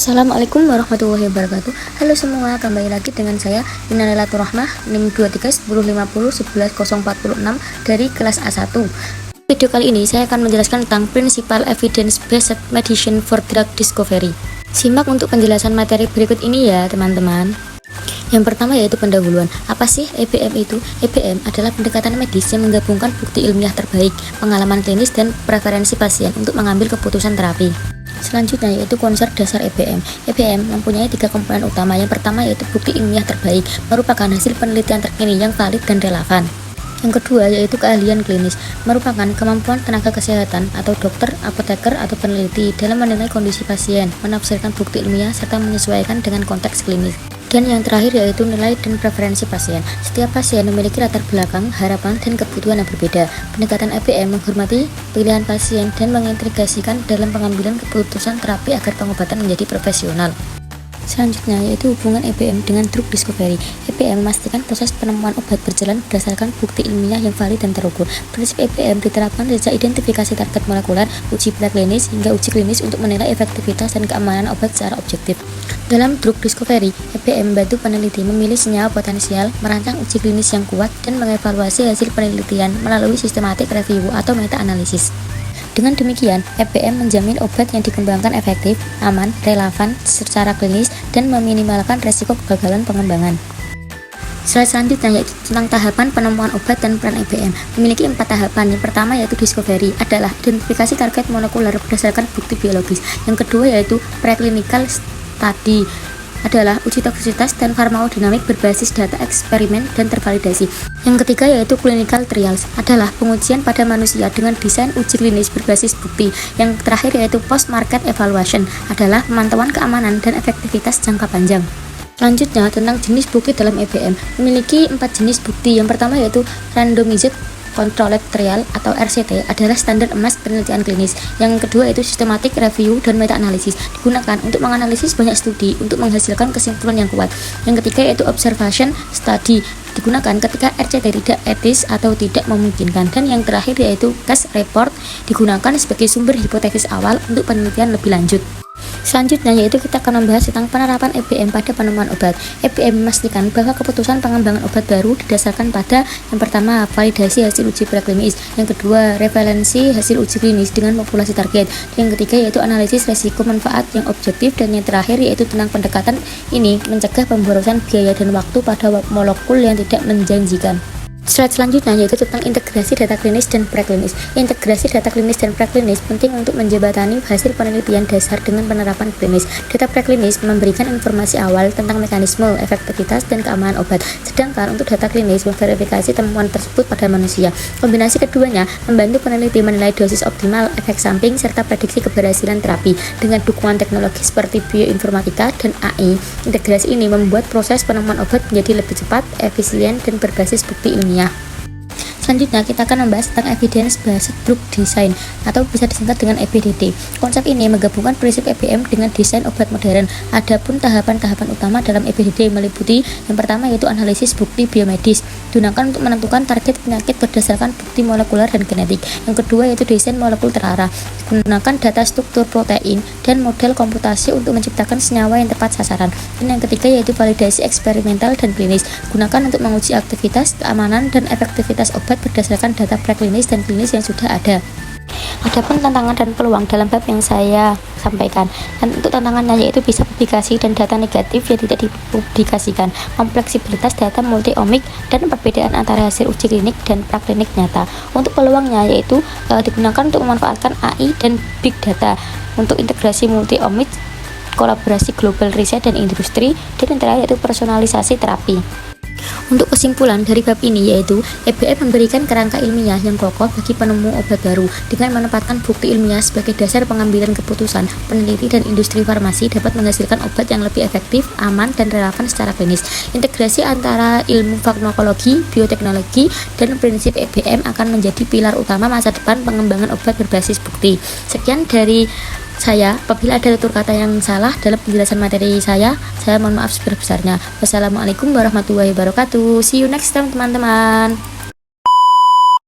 Assalamualaikum warahmatullahi wabarakatuh. Halo semua, kembali lagi dengan saya Inalilatur Rahmah NIM 2310501146 dari kelas A1. Video kali ini saya akan menjelaskan tentang Principal Evidence Based Medicine for Drug Discovery. Simak untuk penjelasan materi berikut ini ya teman-teman. Yang pertama yaitu pendahuluan. Apa sih EBM itu? EBM adalah pendekatan medis yang menggabungkan bukti ilmiah terbaik, pengalaman klinis, dan preferensi pasien untuk mengambil keputusan terapi. Selanjutnya yaitu konsep dasar EBM. EBM mempunyai 3 komponen utama. Yang pertama yaitu bukti ilmiah terbaik, merupakan hasil penelitian terkini yang valid dan relevan. Yang kedua yaitu keahlian klinis, merupakan kemampuan tenaga kesehatan atau dokter, apoteker, atau peneliti dalam menilai kondisi pasien, menafsirkan bukti ilmiah, serta menyesuaikan dengan konteks klinis. Dan yang terakhir yaitu nilai dan preferensi pasien. Setiap pasien memiliki latar belakang, harapan, dan kebutuhan yang berbeda. Pendekatan EBM menghormati pilihan pasien dan mengintegrasikan dalam pengambilan keputusan terapi agar pengobatan menjadi profesional. Selanjutnya yaitu hubungan EBM dengan drug discovery. EBM memastikan proses penemuan obat berjalan berdasarkan bukti ilmiah yang valid dan terukur. Prinsip EBM diterapkan sejak identifikasi target molekuler, uji preklinis, hingga uji klinis untuk menilai efektivitas dan keamanan obat secara objektif. Dalam drug discovery, EBM membantu peneliti memilih senyawa potensial, merancang uji klinis yang kuat, dan mengevaluasi hasil penelitian melalui sistematik review atau meta-analisis. Dengan demikian, EBM menjamin obat yang dikembangkan efektif, aman, relevan secara klinis, dan meminimalkan resiko kegagalan pengembangan. Slide selanjutnya yaitu tentang tahapan penemuan obat dan peran EBM. Memiliki 4 tahapan. Yang pertama yaitu discovery, adalah identifikasi target molekuler berdasarkan bukti biologis. Yang kedua yaitu preclinical study, adalah uji toksisitas dan farmakodinamik berbasis data eksperimen dan tervalidasi. Yang ketiga yaitu clinical trials, adalah pengujian pada manusia dengan desain uji klinis berbasis bukti. Yang terakhir yaitu post market evaluation, adalah pemantauan keamanan dan efektivitas jangka panjang. Selanjutnya tentang jenis bukti dalam EBM. Memiliki 4 jenis bukti. Yang pertama yaitu randomized controlled trial atau RCT, adalah standar emas penelitian klinis. Yang kedua itu systematic review dan meta-analisis, digunakan untuk menganalisis banyak studi untuk menghasilkan kesimpulan yang kuat. Yang ketiga yaitu observation study, digunakan ketika RCT tidak etis atau tidak memungkinkan. Dan yang terakhir yaitu case report, digunakan sebagai sumber hipotesis awal untuk penelitian lebih lanjut. Selanjutnya yaitu kita akan membahas tentang penerapan EBM pada penemuan obat. EBM memastikan bahwa keputusan pengembangan obat baru didasarkan pada yang pertama validasi hasil uji preklinis, yang kedua revalensi hasil uji klinis dengan populasi target, yang ketiga yaitu analisis resiko manfaat yang objektif, dan yang terakhir yaitu tentang pendekatan ini mencegah pemborosan biaya dan waktu pada molekul yang tidak menjanjikan. Slide selanjutnya yaitu tentang integrasi data klinis dan preklinis. Integrasi data klinis dan preklinis penting untuk menjembatani hasil penelitian dasar dengan penerapan klinis. Data preklinis memberikan informasi awal tentang mekanisme, efektivitas, dan keamanan obat, sedangkan untuk data klinis memverifikasi temuan tersebut pada manusia. Kombinasi keduanya membantu peneliti menilai dosis optimal, efek samping, serta prediksi keberhasilan terapi. Dengan dukungan teknologi seperti bioinformatika dan AI, integrasi ini membuat proses penemuan obat menjadi lebih cepat, efisien, dan berbasis bukti ilmiah. Selanjutnya kita akan membahas tentang Evidence Based Drug Design atau bisa disingkat dengan EBDD. Konsep ini menggabungkan prinsip EBM dengan desain obat modern. Adapun tahapan-tahapan utama dalam EBDD meliputi yang pertama yaitu analisis bukti biomedis, digunakan untuk menentukan target penyakit berdasarkan bukti molekuler dan genetik. Yang kedua yaitu desain molekul terarah, digunakan data struktur protein dan model komputasi untuk menciptakan senyawa yang tepat sasaran. Dan yang ketiga yaitu validasi eksperimental dan klinis, digunakan untuk menguji aktivitas, keamanan, dan efektivitas obat berdasarkan data preklinis dan klinis yang sudah ada. Adapun tantangan dan peluang dalam bab yang saya sampaikan, dan untuk tantangannya yaitu bisa publikasi dan data negatif yang tidak dipublikasikan, kompleksibilitas data multi-omik, dan perbedaan antara hasil uji klinik dan praklinik nyata. Untuk peluangnya yaitu digunakan untuk memanfaatkan AI dan big data untuk integrasi multi-omik, kolaborasi global riset dan industri, dan yang terakhir yaitu personalisasi terapi. Untuk kesimpulan dari bab ini yaitu EBM memberikan kerangka ilmiah yang kokoh bagi penemu obat baru. Dengan menempatkan bukti ilmiah sebagai dasar pengambilan keputusan, peneliti dan industri farmasi dapat menghasilkan obat yang lebih efektif, aman, dan relevan secara klinis. Integrasi antara ilmu farmakologi, bioteknologi, dan prinsip EBM akan menjadi pilar utama masa depan pengembangan obat berbasis bukti. Sekian dari saya. Apabila ada tutur kata yang salah dalam penjelasan materi saya mohon maaf sebesar-besarnya. Wassalamualaikum warahmatullahi wabarakatuh. See you next time teman-teman.